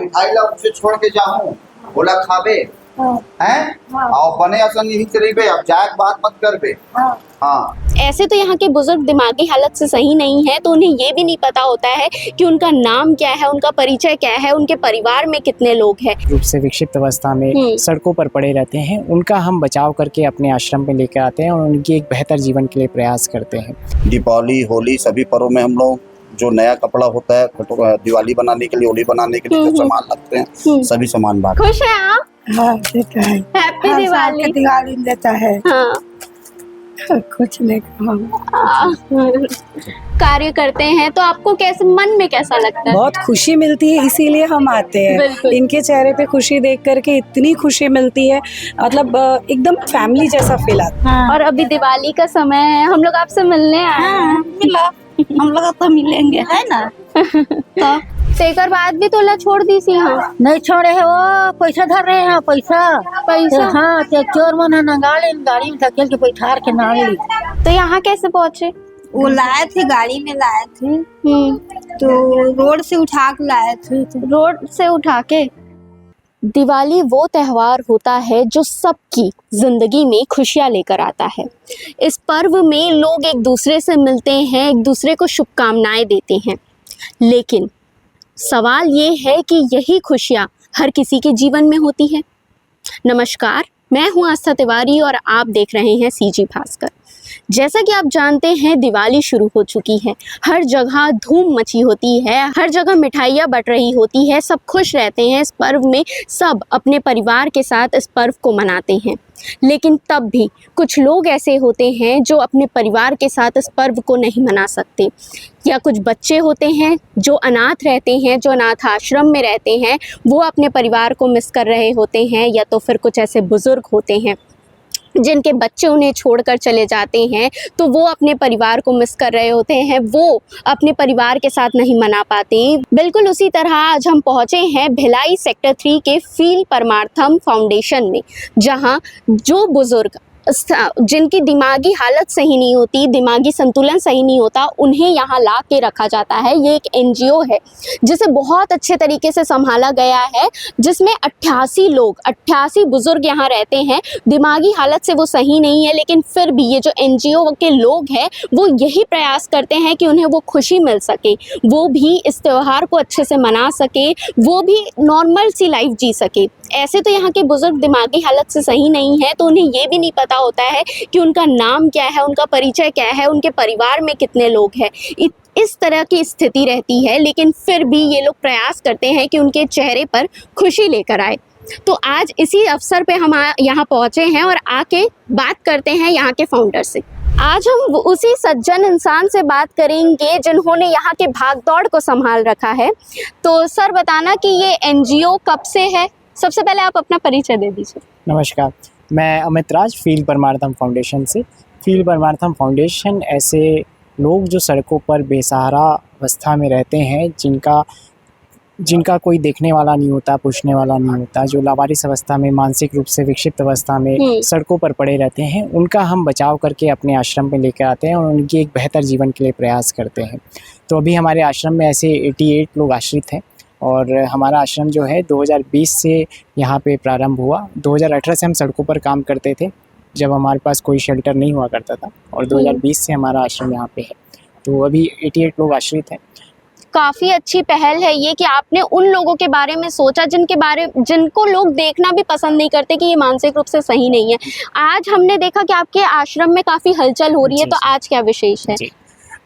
मिठाई ला उसे छोड़ के जाऊं, बोला खाबे हैं और बने असन यही करीबे, अब जाए बात मत करबे। हाँ ऐसे तो यहाँ के बुजुर्ग दिमागी हालत से सही नहीं है, तो उन्हें ये भी नहीं पता होता है कि उनका नाम क्या है, उनका परिचय क्या है, उनके परिवार में कितने लोग हैं। रूप से विक्षिप्त अवस्था में सड़कों पर पड़े रहते हैं, उनका हम बचाव करके अपने आश्रम में लेकर आते हैं और उनकी एक बेहतर जीवन के लिए प्रयास करते हैं। दीपावली, होली सभी पर्वों में हम लोग जो नया कपड़ा होता है, दिवाली बनाने के लिए, होली बनाने के लिए जो सामान लगते हैं सभी सामान बांट। खुश है आप? हाँ देता है, हैप्पी हर साल दिवाली। के दिवाली में देता है। हाँ कुछ नहीं कार्य करते हैं तो आपको कैसे, मन में कैसा लगता है? बहुत खुशी मिलती है, इसीलिए हम आते हैं। बिल्कुल। इनके चेहरे पे खुशी देख करके इतनी खुशी मिलती है, मतलब एकदम फैमिली जैसा फील आता है। और अभी दिवाली का समय है, हम लोग आपसे मिलने आए हैं। मिला हम लोग तो मिलेंगे, है ना? तो एक और बात भी तोला छोड़ दी सी। हाँ नहीं छोड़े है, वो पैसा धर रहे हैं, पैसा। हाँ तो चोर मन है गाड़ी में धकेल के बैठार के नाल ली। तो यहाँ कैसे पहुँचे? वो लाए थे, गाड़ी में लाए थे, तो रोड से उठा के लाए थे। रोड से उठा के। दिवाली वो त्योहार होता है जो सबकी जिंदगी में खुशियाँ लेकर आता है। इस पर्व में लोग एक दूसरे से मिलते हैं, एक दूसरे को शुभकामनाएं देते हैं, लेकिन सवाल ये है कि यही खुशियाँ हर किसी के जीवन में होती है। नमस्कार, मैं हूँ आस्था तिवारी और आप देख रहे हैं सीजी भास्कर। जैसा कि आप जानते हैं, दिवाली शुरू हो चुकी है, हर जगह धूम मची होती है, हर जगह मिठाइयाँ बट रही होती है, सब खुश रहते हैं। इस पर्व में सब अपने परिवार के साथ इस पर्व को मनाते हैं, लेकिन तब भी कुछ लोग ऐसे होते हैं जो अपने परिवार के साथ इस पर्व को नहीं मना सकते, या कुछ बच्चे होते हैं जो अनाथ रहते हैं, जो अनाथ आश्रम में रहते हैं, वो अपने परिवार को मिस कर रहे होते हैं, या तो फिर कुछ ऐसे बुजुर्ग होते हैं जिनके बच्चे उन्हें छोड़कर चले जाते हैं, तो वो अपने परिवार को मिस कर रहे होते हैं, वो अपने परिवार के साथ नहीं मना पाते। बिल्कुल उसी तरह आज हम पहुँचे हैं भिलाई सेक्टर 3 के फील परमार्थम फाउंडेशन में, जहाँ जो बुजुर्ग जिनकी दिमागी हालत सही नहीं होती, दिमागी संतुलन सही नहीं होता, उन्हें यहाँ ला के रखा जाता है। ये एक एनजीओ है जिसे बहुत अच्छे तरीके से संभाला गया है, जिसमें 88 बुजुर्ग यहाँ रहते हैं। दिमागी हालत से वो सही नहीं है, लेकिन फिर भी ये जो एनजीओ के लोग हैं वो यही प्रयास करते हैं कि उन्हें वो खुशी मिल सके, वो भी इस त्यौहार को अच्छे से मना सके, वो भी नॉर्मल सी लाइफ जी सके। ऐसे तो यहाँ के बुजुर्ग दिमागी हालत से सही नहीं है, तो उन्हें ये भी नहीं पता होता है कि उनका नाम क्या है, उनका परिचय क्या है, उनके परिवार में कितने लोग हैं। इस तरह की स्थिति रहती है, लेकिन फिर भी ये लोग प्रयास करते हैं कि उनके चेहरे पर खुशी लेकर आए। तो आज इसी अवसर पे हम यहाँ पहुँचे हैं और आके बात करते हैं यहाँ के फाउंडर से। आज हम उसी सज्जन इंसान से बात करेंगे जिन्होंने यहाँ के भागदौड़ को संभाल रखा है। तो सर, बताना कि ये एनजीओ कब से है? सबसे पहले आप अपना परिचय दे दीजिए। नमस्कार, मैं अमित राज, फील परमार्थम फाउंडेशन से। फील परमार्थम फाउंडेशन ऐसे लोग जो सड़कों पर बेसहारा अवस्था में रहते हैं, जिनका कोई देखने वाला नहीं होता, पूछने वाला नहीं होता, जो लावारिस अवस्था में, मानसिक रूप से विक्षिप्त अवस्था में सड़कों पर पड़े रहते हैं, उनका हम बचाव करके अपने आश्रम में लेकर आते हैं और उनकी एक बेहतर जीवन के लिए प्रयास करते हैं। तो अभी हमारे आश्रम में ऐसे 88 लोग आश्रित हैं और हमारा आश्रम जो है 2020 से यहाँ पे प्रारंभ हुआ। 2018 से हम सड़कों पर काम करते थे, जब हमारे पास कोई शेल्टर नहीं हुआ करता था, और 2020 से हमारा आश्रम यहाँ पे है। तो अभी 88 लोग आश्रित हैं। काफ़ी अच्छी पहल है ये कि आपने उन लोगों के बारे में सोचा जिनको लोग देखना भी पसंद नहीं करते कि ये मानसिक रूप से सही नहीं है। आज हमने देखा कि आपके आश्रम में काफ़ी हलचल हो रही है, तो आज क्या विशेष है?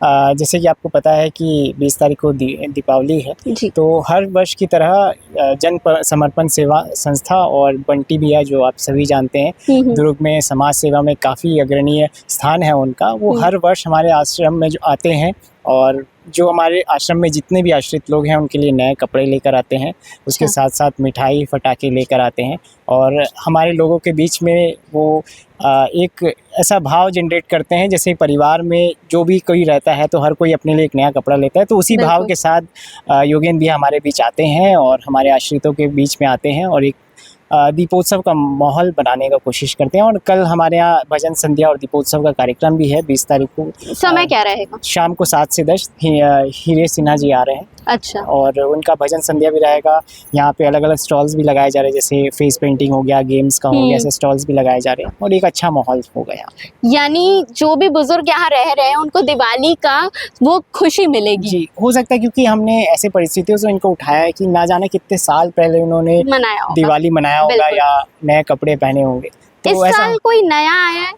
जैसे कि आपको पता है कि 20 तारीख को दीपावली है, तो हर वर्ष की तरह जन समर्पण सेवा संस्था और बंटी भैया, जो आप सभी जानते हैं, दुर्ग में समाज सेवा में काफ़ी अग्रणीय स्थान है उनका, वो हर वर्ष हमारे आश्रम में जो आते हैं और जो हमारे आश्रम में जितने भी आश्रित लोग हैं उनके लिए नए कपड़े लेकर आते हैं, उसके साथ साथ मिठाई फटाके लेकर आते हैं, और हमारे लोगों के बीच में वो एक ऐसा भाव जनरेट करते हैं जैसे परिवार में जो भी कोई रहता है तो हर कोई अपने लिए एक नया कपड़ा लेता है। तो उसी भाव के साथ योगेंद्र भी हमारे बीच आते हैं और हमारे आश्रितों के बीच में आते हैं और एक दीपोत्सव का माहौल बनाने का कोशिश करते हैं। और कल हमारे यहाँ भजन संध्या और दीपोत्सव का कार्यक्रम भी है 20 तारीख को। समय क्या रहेगा? शाम को 7 से 10 हीरे सिन्हा जी आ रहे हैं। अच्छा। और उनका भजन संध्या भी रहेगा। यहाँ पे अलग अलग स्टॉल्स भी लगाए जा रहे हैं, जैसे फेस पेंटिंग हो गया, गेम्स का हो गया, ऐसे स्टॉल्स भी लगाए जा रहे हैं और एक अच्छा माहौल होगा यहाँ। यानी जो भी बुजुर्ग यहाँ रह रहे हैं उनको दिवाली का वो खुशी मिलेगी। जी, हो सकता है क्योंकि हमने ऐसे परिस्थितियों से इनको उठाया है कि ना जाने कितने साल पहले उन्होंने मनाया होगा। दिवाली मनाया होगा बिल्कुल। या नए कपड़े पहने होंगे। इस तो ऐसा साल कोई नया आया है?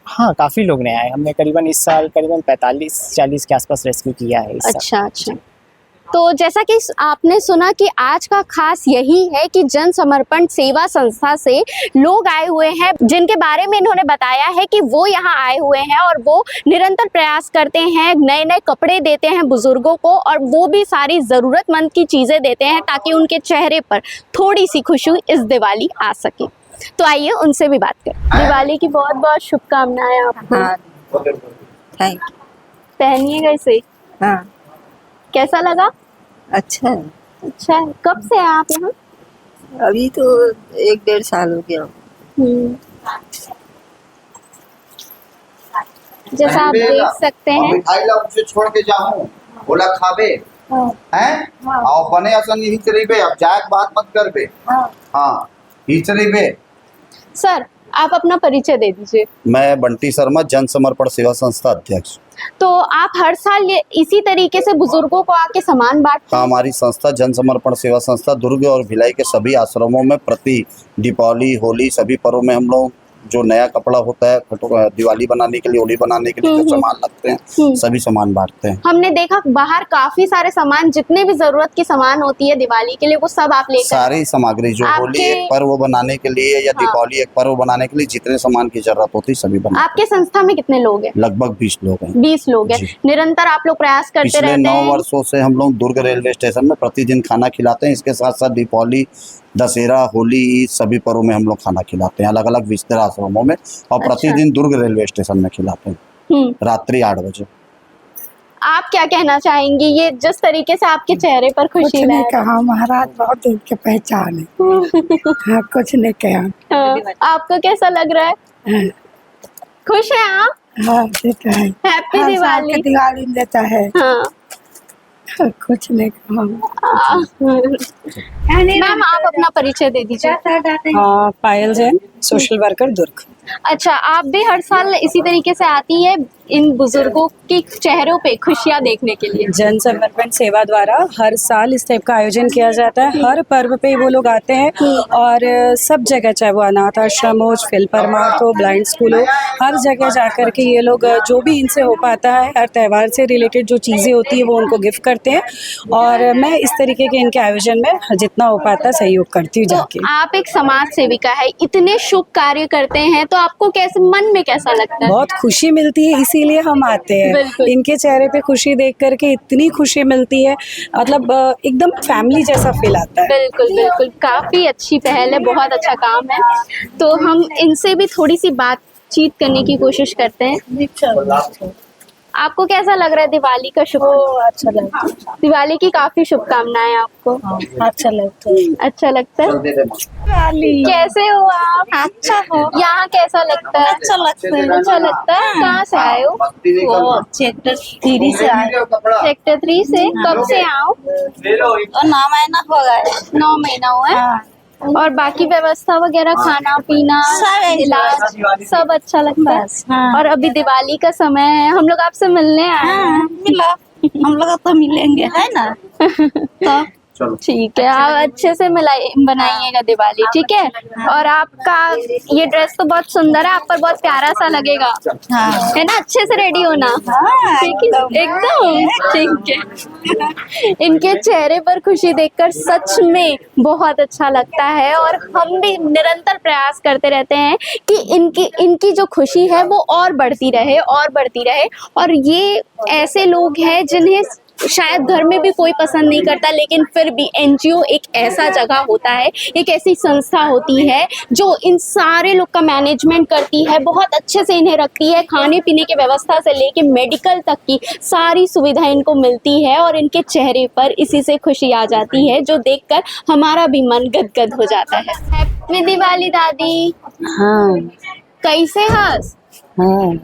हाँ, काफ़ी लोग नए आए। हमने करीबन इस साल करीबन 45-40 के आसपास रेस्क्यू किया है इस साल। अच्छा अच्छा। तो जैसा कि आपने सुना कि आज का खास यही है कि जन समर्पण सेवा संस्था से लोग आए हुए हैं, जिनके बारे में इन्होंने बताया है कि वो यहाँ आए हुए हैं और वो निरंतर प्रयास करते हैं, नए नए कपड़े देते हैं बुजुर्गों को और वो भी सारी ज़रूरतमंद की चीज़ें देते हैं ताकि उनके चेहरे पर थोड़ी सी खुशी इस दिवाली आ सके। तो आइए उनसे भी बात करें। दिवाली की बहुत बहुत शुभकामनाएं आपको। हाँ थैंक यू। पहनिएगा इसे। हाँ कैसा लगा? अच्छा है। अच्छा है। कब से हैं आप यहाँ? अभी तो 1-1.5 साल हो गया। जैसा आप देख सकते हैं। मिठाई ला उसे छोड़ के जाऊं बोला खाबे हैं और बने असन यही चरीबे अब जाए बात मत करबे। हाँ ही चरीबे। सर आप अपना परिचय दे दीजिए। मैं बंटी शर्मा, जन समर्पण सेवा संस्था अध्यक्ष। तो आप हर साल इसी तरीके से बुजुर्गों को आके सामान बांटते हाँ, हैं? हमारी संस्था जन समर्पण सेवा संस्था दुर्ग और भिलाई के सभी आश्रमों में प्रति दीपावली, होली सभी पर्व में हम लोग जो नया कपड़ा होता है दिवाली बनाने के लिए, होली बनाने के लिए जो सामान लगते हैं सभी सामान बांटते हैं। हमने देखा बाहर काफी सारे सामान, जितने भी जरूरत की सामान होती है दिवाली के लिए वो सब आप लेकर। सारी सामग्री जो होली एक पर्व बनाने के लिए या दीपावली एक पर्व बनाने के लिए जितने सामान की जरूरत होती है सभी बनाते हैं। आपके संस्था में कितने लोग हैं? लगभग 20 लोग हैं। 20 लोग हैं। निरंतर आप लोग प्रयास करते पिछले रहते 9 हैं। वर्षों से हम लोग दुर्ग रेलवे स्टेशन में प्रतिदिन खाना खिलाते हैं। इसके साथ साथ दीपावली, दशहरा, होली, ईद सभी पर्वों में हम लोग खाना खिलाते हैं अलग अलग विस्तार आश्रमों में और प्रतिदिन दुर्ग रेलवे स्टेशन में खिलाते हैं रात्रि 8 बजे। आप क्या कहना चाहेंगी ये जिस तरीके से आपके चेहरे पर खुशी कुछ नहीं कहा महाराज, बहुत दिन के पहचान है। हाँ, कुछ नहीं कहा। आपको कैसा लग रहा है? हाँ, खुश हैं आप? हाँ देता है। हैप्पी हर साल दिवाली। के दिवाली देता है। हाँ। कुछ नहीं कहा। मैम आप अपना परिचय दे दीजिए। पायल जैन, सोशल वर्कर दुर्ग। अच्छा, आप भी हर साल इसी तरीके से आती है इन बुजुर्गों के चेहरों पे खुशियां देखने के लिए? जन समर्पण सेवा द्वारा हर साल इस टाइप का आयोजन किया जाता है। हर पर्व पे वो लोग आते हैं और सब जगह, चाहे वो अनाथ आश्रम हो, फिल परमार्थ हो, ब्लाइंड स्कूल हो, हर जगह जाकर के ये लोग जो भी इनसे हो पाता है, हर त्यौहार से रिलेटेड जो चीज़ें होती है वो उनको गिफ्ट करते हैं। और मैं इस तरीके के इनके आयोजन में जितना हो पाता है सहयोग करती हूँ जाके। तो आप एक समाज सेविका है, इतने शुभ कार्य करते हैं तो आपको कैसे, मन में कैसा लगता है? बहुत खुशी मिलती है, इसीलिए हम आते हैं। बिल्कुल। इनके चेहरे पे खुशी देख करके इतनी खुशी मिलती है, मतलब एकदम फैमिली जैसा फील आता है। बिल्कुल बिल्कुल, काफी अच्छी पहल है, बहुत अच्छा काम है। तो हम इनसे भी थोड़ी सी बातचीत करने की कोशिश करते हैं। आपको कैसा लग रहा है दिवाली का शुभ? अच्छा लगता है। दिवाली की काफी शुभकामनाएं आपको। अच्छा लगता है। अच्छा लगता है। कैसे हो आप? अच्छा हो। यहाँ कैसा लगता है? अच्छा लगता है। अच्छा लगता है। कहाँ से आए हो? वो सेक्टर 3 से आए। सेक्टर 3 से। कब से आओ? और 9 महीना हो गया। 9 महीना हुआ है। हाँ। और बाकी व्यवस्था वगैरह, खाना पीना, सब इलाज सब अच्छा लगता है। हाँ। और अभी दिवाली का समय है, हम लोग आपसे मिलने आए हैं। हाँ, मिलो, हम लोग तो मिलेंगे, है ना? तो ठीक है, आप अच्छे से बनाइएगा दिवाली, ठीक है? और आपका ये ड्रेस तो बहुत सुंदर है, आप पर बहुत प्यारा सा लगेगा, हाँ। है ना? अच्छे से रेडी होना। हाँ, ठीक है, एकदम ठीक है। इनके चेहरे पर खुशी देखकर सच में बहुत अच्छा लगता है और हम भी निरंतर प्रयास करते रहते हैं कि इनकी जो खुशी है वो और बढ़ती रहे और बढ़ती रहे। और ये ऐसे लोग हैं जिन्हें शायद घर में भी कोई पसंद नहीं करता, लेकिन फिर भी एनजीओ एक ऐसा जगह होता है, एक ऐसी संस्था होती है जो इन सारे लोग का मैनेजमेंट करती है, बहुत अच्छे से इन्हें रखती है, खाने पीने की व्यवस्था से लेके मेडिकल तक की सारी सुविधा इनको मिलती है और इनके चेहरे पर इसी से खुशी आ जाती है, जो देखकर हमारा भी मन गदगद हो जाता है। हैप्पी दिवाली दादी। हाँ। कैसे हंस? हाँ।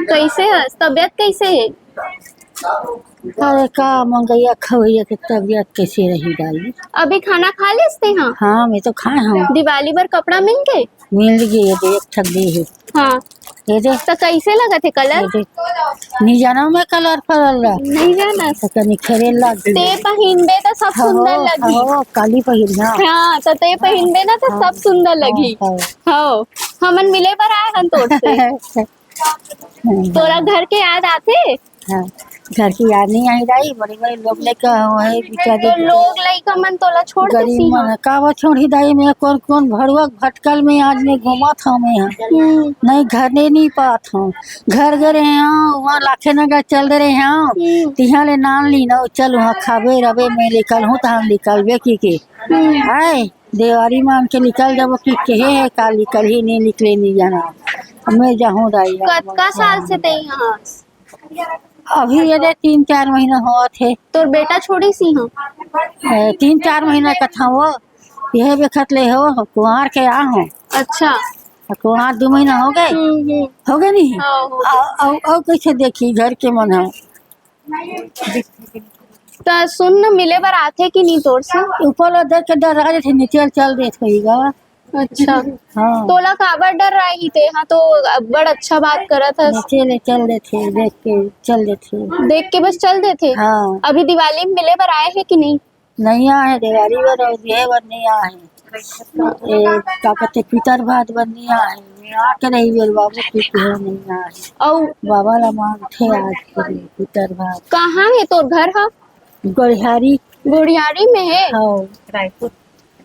कैसे हंस? तबीयत कैसे है? अरे का मंगैया खवैया के तबियत कैसे रही दाई। अभी खाना खा लेते हैं। हाँ मैं तो खाए हूँ। दिवाली पर कपड़ा मिल गए। मिल गई ये देख थक गई है। हाँ ये देख तो कैसे लगा थे ये कलर? देख नहीं जाना मैं कलर फरल रहा नहीं जाना। तो कनी खेले लग ते पहिनबे तो सब सुंदर लगी। काली पहिरना। हाँ तो ते पहिनबे ना तो सब सुंदर लगी। हाँ हमन मिले पर आए हन तोर से। तोरा घर के याद आते? हाँ घर की याद नहीं आई रही। बड़े बड़े लोग लेकर है तो लोग लइका मन तोला छोड़ गरीब देसी मन हैं। का छोड़ी दाई में कौन कौन भड़ुआ भटकल में आज में घुमा था मैं यहाँ नहीं घर नहीं पात हूँ। घर गए हैं वहाँ लाखे नगर चल रहे हैं तिहा ले नाम ली ना चल वहाँ खाबे रबे मैं निकल हूँ तो हम निकलबे की आए देवारी मान के निकल जब कि कहे है का निकल ही नहीं निकले नहीं जाना मैं जाऊँ दाई। कतका साल से ते यहाँ? अभी ये 3-4 महीना हुआ थे। तोर बेटा छोड़ी सी हाँ? 3-4 महीना का था वो। यह बेखत ले हो कुंवर के आ हूँ। अच्छा कुंवर 2 महीना हो गए हो गए नहीं। हाँ, हो गए। और कैसे देखी घर के मन है तो सुन न मिले बर आथे कि नहीं तोर से? ऊपर देख के डर रहे थे नीचे चल देत होगा। अच्छा हाँ तोला काबर डर रही थे? हाँ तो बड़ अच्छा बात करत हस। नीचे ले चल देते देख के चल देते। देख के बस चल देते। हाँ अभी दिवाली में मिले बर आए हैं कि नहीं? नहीं आए दिवाली पर और ये बर नहीं आए क्या कहते पितर भात बर नहीं आए आके रही बेर बाबू की नहीं आए और बाबा ला मांगते आज के पितर भात। कहाँ है तोर घर? हाँ गोड़िहारी गुड़ियारी में है। हाँ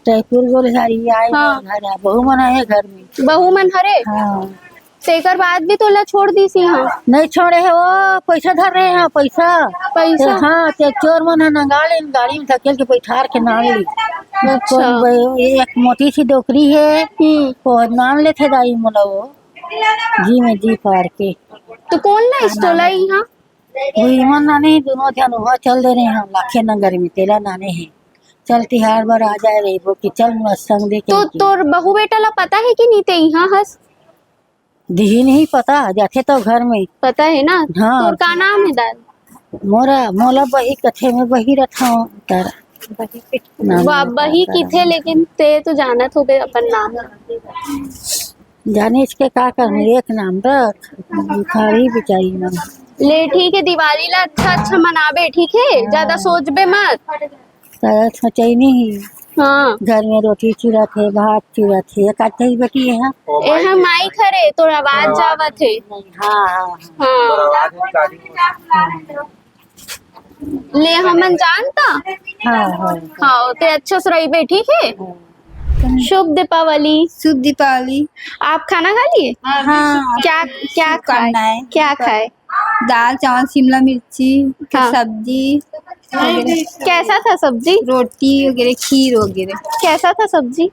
रायपुर गोड़िहारी आए हाँ। घर है बहु मन है घर में। बहू मन हरे हाँ तेकर बाद भी तोला छोड़ दी सी हाँ? नहीं छोड़े है वो पैसा धर रहे हैं पैसा पैसा? हाँ ते चोर मन है नंगा ले गाड़ी में धकेल के बैठार के नाम ली। अच्छा एक मोटी सी डोकरी है वो नाम लेते दाई मोला वो जी में जी पार के। तो कौन ला तोला यहाँ? वो ईमान नाने दोनों ध्यान हुआ चल दे रहे हैं लाखे नगर में तेला नाने हैं चल तिहार बार आ जाए रही वो कि चल संग दे तो के तोर बहू बेटा ला पता है कि नहीं ते यहाँ हस? दी नहीं पता जाते तो घर में पता है ना? हाँ। तोर का नाम है दाद? मोला बही कथे में बही रखा हूँ बही की थे लेकिन ते तो जानत हो गए अपन नाम। जाने इसके का करने एक नाम रख भिखारी बेचारी नाम। ले ठीक है दिवाली ला अच्छा अच्छा मनाबे ठीक है ज्यादा सोचबे मत। सोचाई नहीं हाँ घर में रोटी चूरा थे भात चूरा थे एक आध ही बेटी है। ए हम माई खरे तोर आवाज जावत है। हाँ हाँ ले हमन जानता। हाँ हाँ हाँ ते अच्छे से रहिबे ठीक है। शुभ दीपावली। शुभ दीपावली। आप खाना खा लिए? हाँ क्या क्या खाए? करना है क्या खाए? दाल चावल शिमला मिर्ची हाँ। सब्जी कैसा था सब्जी? रोटी वगैरह खीर वगैरह कैसा था सब्जी?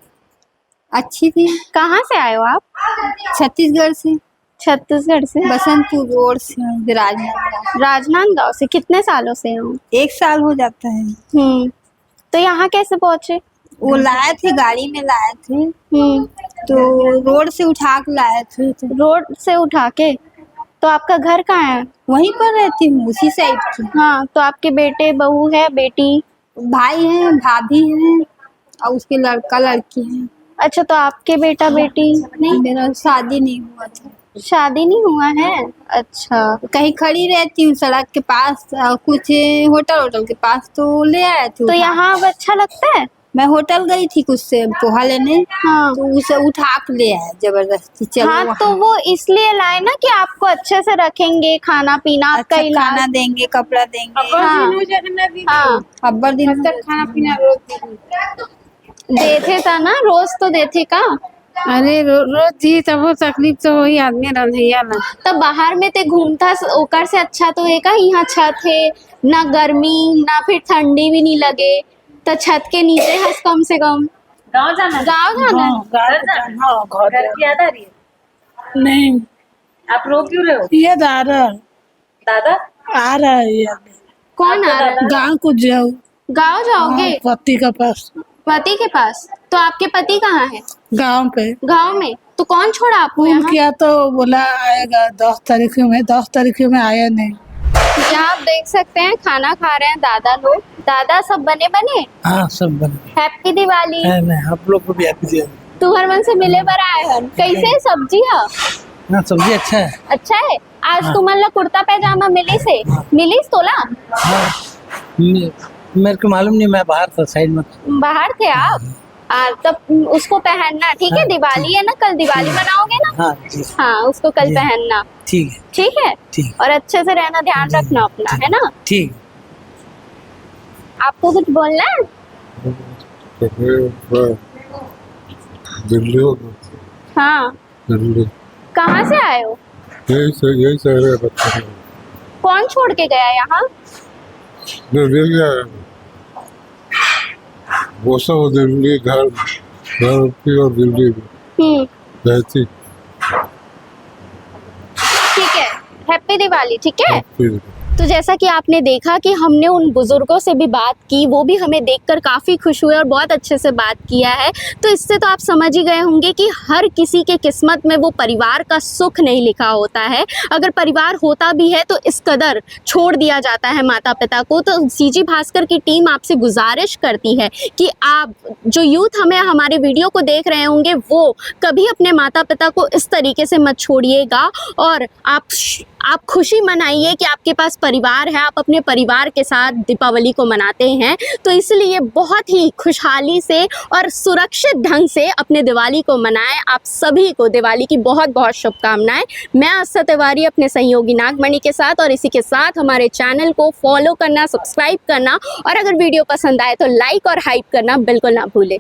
अच्छी थी। कहाँ से आए हो आप? छत्तीसगढ़ से छत्तीसगढ़ से। बसंतपुर रोड से राजनांदगांव। राजनांदगांव से। कितने सालों से हो? 1 साल हो जाता है। तो यहाँ कैसे पहुँचे? वो लाए थे गाड़ी में लाए थे तो रोड से उठा के लाए थे तो रोड से उठा के। तो आपका घर कहाँ है? वहीं पर रहती हूँ उसी साइड की। हाँ तो आपके बेटे बहू है बेटी? भाई है भाभी है और उसके लड़का लड़की है। अच्छा तो आपके बेटा बेटी नहीं मेरा शादी नहीं हुआ था। शादी नहीं हुआ है? अच्छा कहीं खड़ी रहती हूँ सड़क के पास कुछ होटल के पास तो ले आए थे। तो यहाँ अब अच्छा लगता है? मैं होटल गई थी कुछ से पोहा लेने हाँ तो उसे उठा के ले आए जबरदस्ती। चलो हाँ वहाँ। तो वो इसलिए लाए ना कि आपको अच्छे से रखेंगे खाना पीना आपका अच्छा इलाज। खाना देंगे कपड़ा देंगे। हाँ हाँ अब्बर दिन तक खाना पीना रोज देते था ना रोज तो देते का। अरे रोज दी तब वो तकलीफ तो वही आदमी रंधैया ना। तो बाहर में ते घूमता ओकर से अच्छा तो है का यहाँ छत है ना गर्मी ना फिर ठंडी भी नहीं लगे तो छत के नीचे हंस कम से कम। गाँव जाना घर की याद आ रही है? नहीं आप रो क्यों रहे हो? ये दादा दादा आ रहा है ये कौन आ रहा है? गाँव को जाओ। गाँव जाओगे? पति के पास। पति के पास? तो आपके पति कहाँ है? गाँव पे। गाँव में? तो कौन छोड़ा आपको फोन यहाँ? किया तो बोला आएगा 10 तारीख में 10 तारीख में आया नहीं। यहाँ आप देख सकते हैं खाना खा रहे हैं दादा लोग। दादा सब बने बने हाँ सब बने हैप्पी दिवाली। नहीं आप लोग को भी हैप्पी दिवाली। तू हर मन से मिले बर आए हन कैसे है सब्जी है? हाँ सब्जी अच्छा है। अच्छा है। आज तू मन ला कुर्ता पैजामा मिली से मिलीस तोला? हाँ मेरे को मालूम नहीं, मैं बाहर था साइड में। बाहर थे आप? तब उसको पहनना ठीक है। दिवाली है ना, कल दिवाली मनाओगे ना? हाँ जी हाँ उसको कल पहनना। ठीक है ठीक है। ठीक और अच्छे से रहना, ध्यान रखना अपना, है ना? ठीक। आपको कुछ बोलना है? दिल्ली हाँ दिल्ली कहाँ से आए हो? यही से रहे बच्चे कौन छोड़ के गया यहाँ? दिल्ली गया वो सब दिल्ली घर की और दिल्ली में रहती। ठीक है। हैप्पी दिवाली। ठीक है। फिर तो जैसा कि आपने देखा कि हमने उन बुजुर्गों से भी बात की, वो भी हमें देखकर काफ़ी खुश हुए और बहुत अच्छे से बात किया है। तो इससे तो आप समझ ही गए होंगे कि हर किसी के किस्मत में वो परिवार का सुख नहीं लिखा होता है। अगर परिवार होता भी है तो इस कदर छोड़ दिया जाता है माता पिता को। तो सीजी भास्कर की टीम आपसे गुजारिश करती है कि आप जो यूथ हमें हमारे वीडियो को देख रहे होंगे वो कभी अपने माता पिता को इस तरीके से मत छोड़िएगा और आप खुशी मनाइए कि आपके पास परिवार है, आप अपने परिवार के साथ दीपावली को मनाते हैं। तो इसलिए बहुत ही खुशहाली से और सुरक्षित ढंग से अपने दिवाली को मनाएं। आप सभी को दिवाली की बहुत बहुत शुभकामनाएं। मैं आस्था तिवारी अपने सहयोगी नागमणि के साथ, और इसी के साथ हमारे चैनल को फॉलो करना, सब्सक्राइब करना और अगर वीडियो पसंद आए तो लाइक और हाइप करना बिल्कुल ना भूलें।